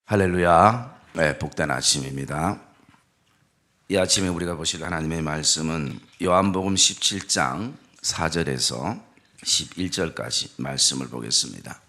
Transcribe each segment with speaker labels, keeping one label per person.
Speaker 1: 할렐루야. 네, 복된 아침입니다. 이 아침에 우리가 보실 하나님의 말씀은 요한복음 17장 4절에서 11절까지 말씀을 보겠습니다.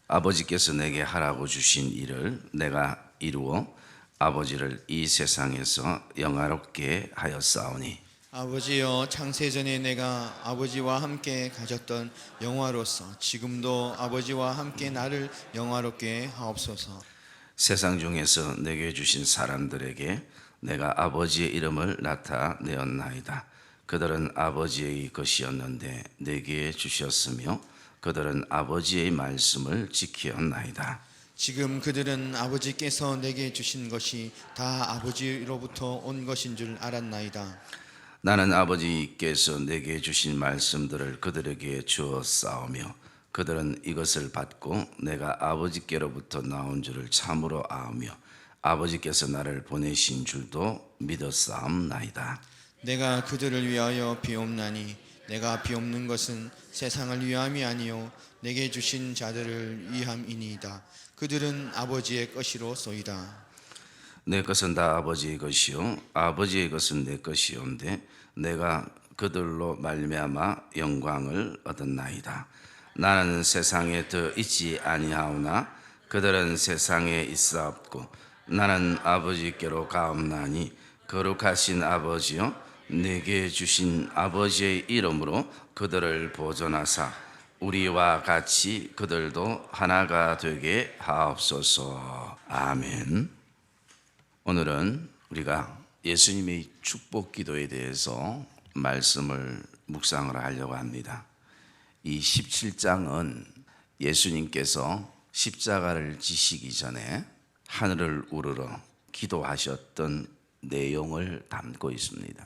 Speaker 1: 아버지께서 내게 하라고 주신 일을 내가 이루어 아버지를 이 세상에서 영화롭게 하였사오니
Speaker 2: 아버지여, 창세전에 내가 아버지와 함께 가졌던 영화로서 지금도 아버지와 함께 나를 영화롭게 하옵소서.
Speaker 1: 세상 중에서 내게 주신 사람들에게 내가 아버지의 이름을 나타내었나이다. 그들은 아버지의 것이었는데 내게 주셨으며 그들은 아버지의 말씀을 지키었나이다.
Speaker 2: 지금 그들은 아버지께서 내게 주신 것이 다 아버지로부터 온 것인 줄 알았나이다.
Speaker 1: 나는 아버지께서 내게 주신 말씀들을 그들에게 주었사오며 그들은 이것을 받고 내가 아버지께로부터 나온 줄을 참으로 아오며 아버지께서 나를 보내신 줄도 믿었사옵나이다.
Speaker 2: 내가 그들을 위하여 비옵나니 내가 비옵는 것은 세상을 위함이 아니요 내게 주신 자들을 위함이니이다. 그들은 아버지의 것이로소이다.
Speaker 1: 내 것은 다 아버지의 것이요 아버지의 것은 내 것이온데 내가 그들로 말미암아 영광을 얻었나이다. 나는 세상에 더 있지 아니하오나 그들은 세상에 있사옵고 나는 아버지께로 가옵나니 거룩하신 아버지여 내게 주신 아버지의 이름으로 그들을 보존하사 우리와 같이 그들도 하나가 되게 하옵소서. 아멘. 오늘은 우리가 예수님의 축복 기도에 대해서 말씀을 묵상을 하려고 합니다. 이 17장은 예수님께서 십자가를 지시기 전에 하늘을 우러러 기도하셨던 내용을 담고 있습니다.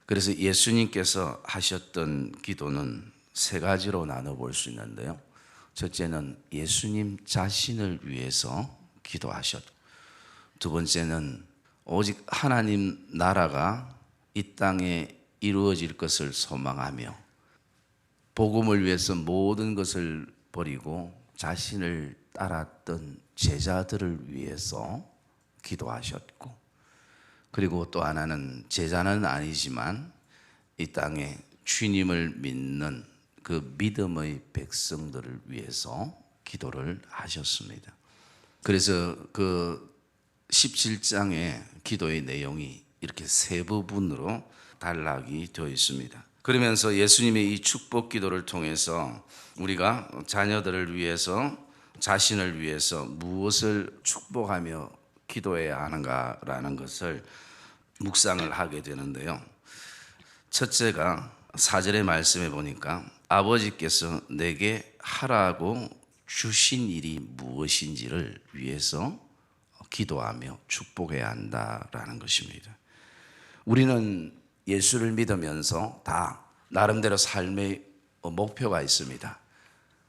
Speaker 1: 그래서 예수님께서 하셨던 기도는 세 가지로 나눠볼 수 있는데요. 첫째는 예수님 자신을 위해서 기도하셨고, 두 번째는 오직 하나님 나라가 이 땅에 이루어질 것을 소망하며 복음을 위해서 모든 것을 버리고 자신을 따랐던 제자들을 위해서 기도하셨고, 그리고 또 하나는 제자는 아니지만 이 땅에 주님을 믿는 그 믿음의 백성들을 위해서 기도를 하셨습니다. 그래서 그 17장의 기도의 내용이 이렇게 세 부분으로 단락이 되어 있습니다. 그러면서 예수님의 이 축복 기도를 통해서 우리가 자녀들을 위해서 자신을 위해서 무엇을 축복하며 기도해야 하는가라는 것을 묵상을 하게 되는데요. 첫째가 4절의 말씀에 보니까 아버지께서 내게 하라고 주신 일이 무엇인지를 위해서 기도하며 축복해야 한다라는 것입니다. 우리는 예수를 믿으면서 다 나름대로 삶의 목표가 있습니다.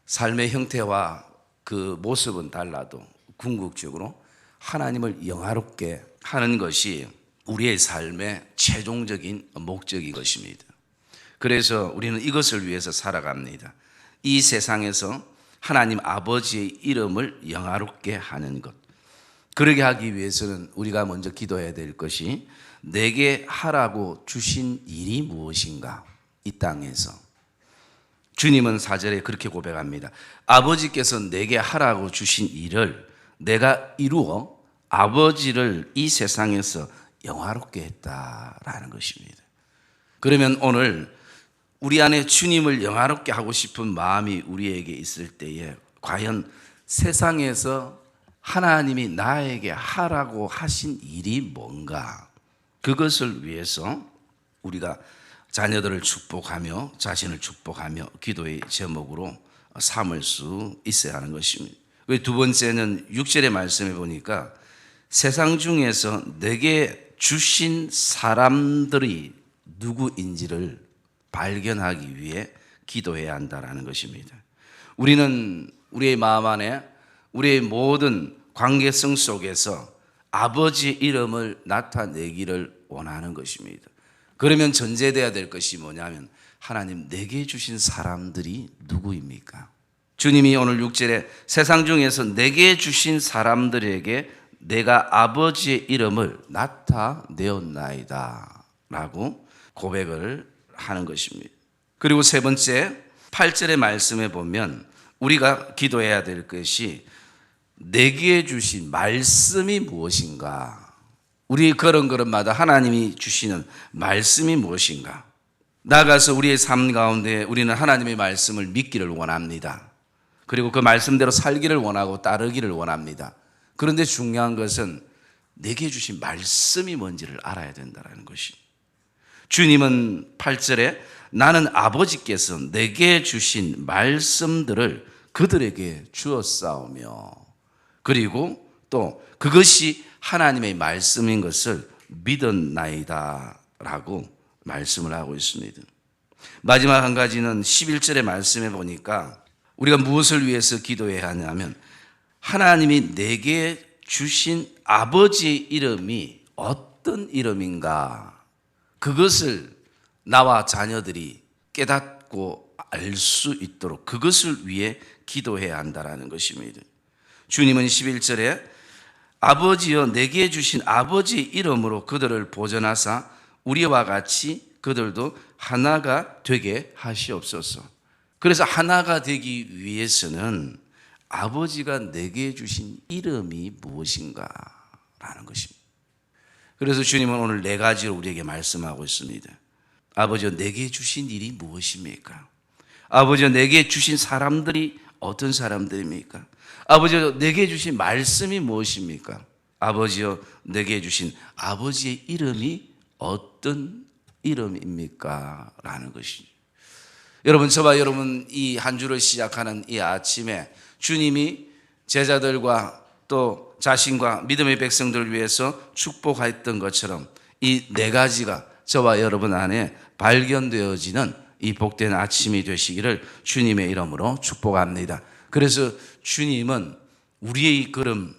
Speaker 1: 삶의 형태와 그 모습은 달라도 궁극적으로 하나님을 영화롭게 하는 것이 우리의 삶의 최종적인 목적인 것입니다. 그래서 우리는 이것을 위해서 살아갑니다. 이 세상에서 하나님 아버지의 이름을 영화롭게 하는 것. 그러게 하기 위해서는 우리가 먼저 기도해야 될 것이 내게 하라고 주신 일이 무엇인가? 이 땅에서 주님은 4절에 그렇게 고백합니다. 아버지께서 내게 하라고 주신 일을 내가 이루어 아버지를 이 세상에서 영화롭게 했다라는 것입니다. 그러면 오늘 우리 안에 주님을 영화롭게 하고 싶은 마음이 우리에게 있을 때에 과연 세상에서 하나님이 나에게 하라고 하신 일이 뭔가? 그것을 위해서 우리가 자녀들을 축복하며 자신을 축복하며 기도의 제목으로 삼을 수 있어야 하는 것입니다. 두 번째는 6절의 말씀에 보니까 세상 중에서 내게 주신 사람들이 누구인지를 발견하기 위해 기도해야 한다는 것입니다. 우리는 우리의 마음 안에 우리의 모든 관계성 속에서 아버지의 이름을 나타내기를 원하는 것입니다. 그러면 전제되어야 될 것이 뭐냐면 하나님 내게 주신 사람들이 누구입니까? 주님이 오늘 6절에 세상 중에서 내게 주신 사람들에게 내가 아버지의 이름을 나타내었나이다 라고 고백을 하는 것입니다. 그리고 세 번째 8절의 말씀에 보면 우리가 기도해야 될 것이 내게 주신 말씀이 무엇인가, 우리 걸음걸음마다 하나님이 주시는 말씀이 무엇인가. 나아가서 우리의 삶 가운데 우리는 하나님의 말씀을 믿기를 원합니다. 그리고 그 말씀대로 살기를 원하고 따르기를 원합니다. 그런데 중요한 것은 내게 주신 말씀이 뭔지를 알아야 된다는 것입니다. 주님은 8절에 나는 아버지께서 내게 주신 말씀들을 그들에게 주었사오며, 그리고 또 그것이 하나님의 말씀인 것을 믿었나이다 라고 말씀을 하고 있습니다. 마지막 한 가지는 11절의 말씀에 보니까 우리가 무엇을 위해서 기도해야 하냐면 하나님이 내게 주신 아버지의 이름이 어떤 이름인가, 그것을 나와 자녀들이 깨닫고 알 수 있도록 그것을 위해 기도해야 한다는 것입니다. 주님은 11절에 아버지여 내게 주신 아버지의 이름으로 그들을 보존하사 우리와 같이 그들도 하나가 되게 하시옵소서. 그래서 하나가 되기 위해서는 아버지가 내게 주신 이름이 무엇인가 라는 것입니다. 그래서 주님은 오늘 네 가지로 우리에게 말씀하고 있습니다. 아버지여 내게 주신 일이 무엇입니까? 아버지여 내게 주신 사람들이 어떤 사람들입니까? 아버지여 내게 주신 말씀이 무엇입니까? 아버지여 내게 주신 아버지의 이름이 어떤 이름입니까? 라는 것이죠. 여러분, 저와 여러분 이 한 주를 시작하는 이 아침에 주님이 제자들과 또 자신과 믿음의 백성들을 위해서 축복했던 것처럼 이 네 가지가 저와 여러분 안에 발견되어지는 이 복된 아침이 되시기를 주님의 이름으로 축복합니다. 그래서 주님은 우리의 걸음,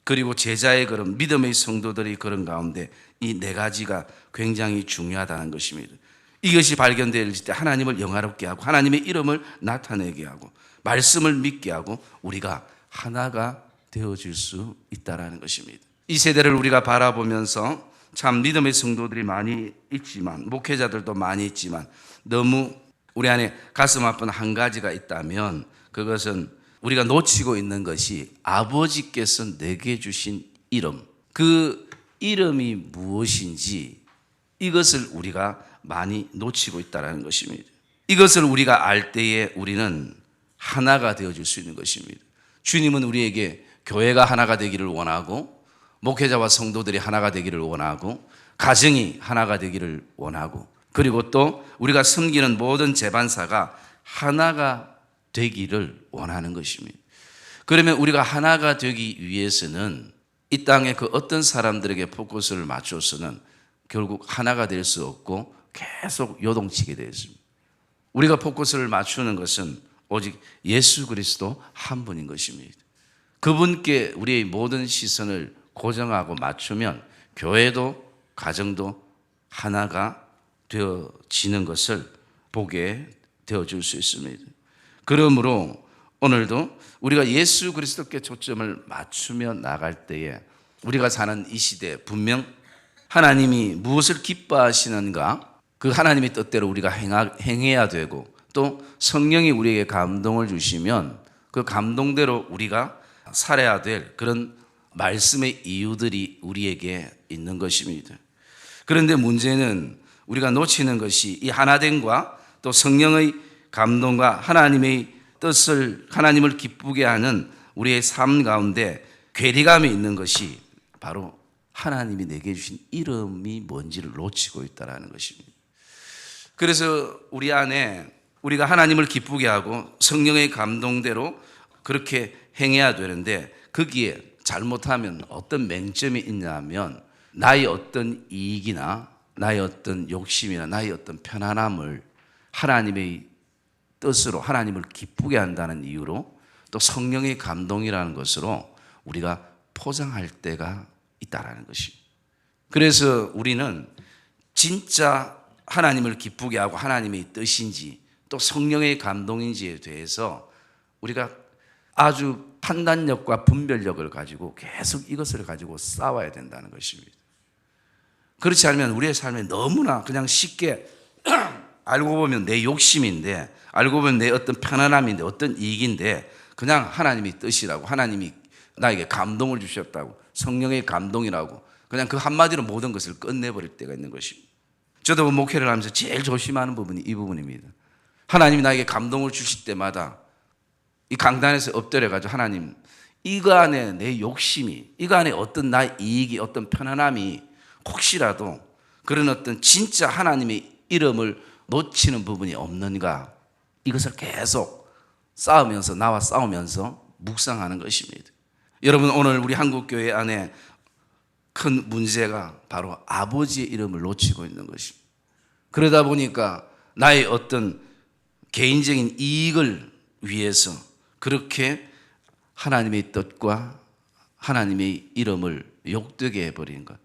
Speaker 1: 그리고 제자의 걸음, 믿음의 성도들의 걸음 가운데 이 네 가지가 굉장히 중요하다는 것입니다. 이것이 발견될 때 하나님을 영화롭게 하고 하나님의 이름을 나타내게 하고 말씀을 믿게 하고 우리가 하나가 되어질 수 있다는 것입니다. 이 세대를 우리가 바라보면서 참 믿음의 성도들이 많이 있지만, 목회자들도 많이 있지만, 너무 우리 안에 가슴 아픈 한 가지가 있다면 그것은 우리가 놓치고 있는 것이 아버지께서 내게 주신 이름, 그 이름이 무엇인지 이것을 우리가 많이 놓치고 있다는 것입니다. 이것을 우리가 알 때에 우리는 하나가 되어질 수 있는 것입니다. 주님은 우리에게 교회가 하나가 되기를 원하고, 목회자와 성도들이 하나가 되기를 원하고, 가정이 하나가 되기를 원하고, 그리고 또 우리가 섬기는 모든 재반사가 하나가 되기를 원하는 것입니다. 그러면 우리가 하나가 되기 위해서는 이 땅에 그 어떤 사람들에게 포커스를 맞춰서는 결국 하나가 될 수 없고 계속 요동치게 되어 있습니다. 우리가 포커스를 맞추는 것은 오직 예수 그리스도 한 분인 것입니다. 그분께 우리의 모든 시선을 고정하고 맞추면 교회도 가정도 하나가 되어지는 것을 보게 되어줄 수 있습니다. 그러므로 오늘도 우리가 예수 그리스도께 초점을 맞추며 나갈 때에 우리가 사는 이 시대에 분명 하나님이 무엇을 기뻐하시는가, 그 하나님의 뜻대로 우리가 행해야 되고, 또 성령이 우리에게 감동을 주시면 그 감동대로 우리가 살아야 될 그런 말씀의 이유들이 우리에게 있는 것입니다. 그런데 문제는 우리가 놓치는 것이 이 하나됨과 또 성령의 감동과 하나님의 뜻을, 하나님을 기쁘게 하는 우리의 삶 가운데 괴리감이 있는 것이 바로 하나님이 내게 주신 이름이 뭔지를 놓치고 있다는 것입니다. 그래서 우리 안에 우리가 하나님을 기쁘게 하고 성령의 감동대로 그렇게 행해야 되는데, 거기에 잘못하면 어떤 맹점이 있냐면 나의 어떤 이익이나 나의 어떤 욕심이나 나의 어떤 편안함을 하나님의 뜻으로 하나님을 기쁘게 한다는 이유로 또 성령의 감동이라는 것으로 우리가 포장할 때가 있다는 것입니다. 그래서 우리는 진짜 하나님을 기쁘게 하고 하나님의 뜻인지 또 성령의 감동인지에 대해서 우리가 아주 판단력과 분별력을 가지고 계속 이것을 가지고 싸워야 된다는 것입니다. 그렇지 않으면 우리의 삶에 너무나 그냥 쉽게 알고 보면 내 욕심인데, 알고 보면 내 어떤 편안함인데, 어떤 이익인데, 그냥 하나님이 뜻이라고, 하나님이 나에게 감동을 주셨다고, 성령의 감동이라고 그냥 그 한마디로 모든 것을 끝내버릴 때가 있는 것입니다. 저도 목회를 하면서 제일 조심하는 부분이 이 부분입니다. 하나님이 나에게 감동을 주실 때마다 이 강단에서 엎드려가지고, 하나님, 이거 안에 내 욕심이, 이거 안에 어떤 나의 이익이, 어떤 편안함이 혹시라도 그런 어떤 진짜 하나님의 이름을 놓치는 부분이 없는가, 이것을 계속 싸우면서, 나와 싸우면서 묵상하는 것입니다. 여러분, 오늘 우리 한국교회 안에 큰 문제가 바로 아버지의 이름을 놓치고 있는 것입니다. 그러다 보니까 나의 어떤 개인적인 이익을 위해서 그렇게 하나님의 뜻과 하나님의 이름을 욕되게 해버리는 것,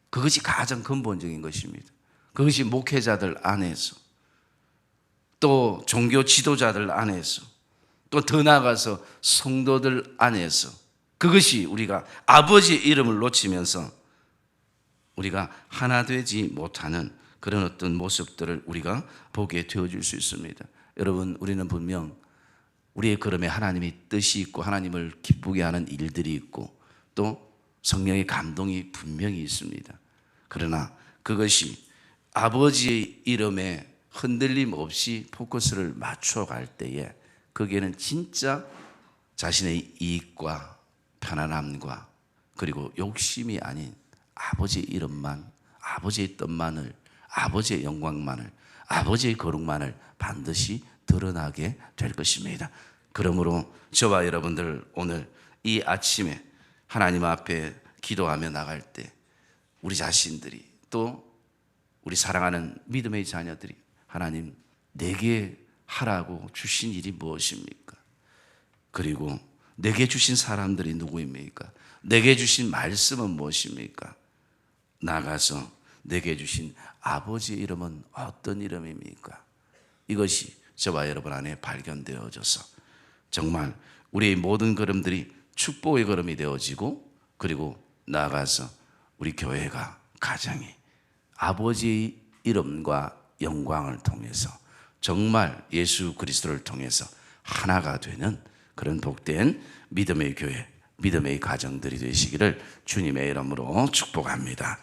Speaker 1: 그것이 가장 근본적인 것입니다. 그것이 목회자들 안에서, 또 종교 지도자들 안에서, 또 더 나아가서 성도들 안에서, 그것이 우리가 아버지의 이름을 놓치면서 우리가 하나 되지 못하는 그런 어떤 모습들을 우리가 보게 되어질 수 있습니다. 여러분, 우리는 분명 우리의 걸음에 하나님의 뜻이 있고 하나님을 기쁘게 하는 일들이 있고 또 성령의 감동이 분명히 있습니다. 그러나 그것이 아버지의 이름에 흔들림 없이 포커스를 맞춰갈 때에 거기에는 진짜 자신의 이익과 편안함과 그리고 욕심이 아닌 아버지의 이름만, 아버지의 뜻만을, 아버지의 영광만을, 아버지의 거룩만을 반드시 드러나게 될 것입니다. 그러므로 저와 여러분들 오늘 이 아침에 하나님 앞에 기도하며 나갈 때 우리 자신들이, 또 우리 사랑하는 믿음의 자녀들이, 하나님, 내게 하라고 주신 일이 무엇입니까? 그리고 내게 주신 사람들이 누구입니까? 내게 주신 말씀은 무엇입니까? 나가서 내게 주신 아버지의 이름은 어떤 이름입니까? 이것이 저와 여러분 안에 발견되어져서 정말 우리의 모든 걸음들이 축복의 걸음이 되어지고, 그리고 나아가서 우리 교회가, 가정이 아버지의 이름과 영광을 통해서 정말 예수 그리스도를 통해서 하나가 되는 그런 복된 믿음의 교회, 믿음의 가정들이 되시기를 주님의 이름으로 축복합니다.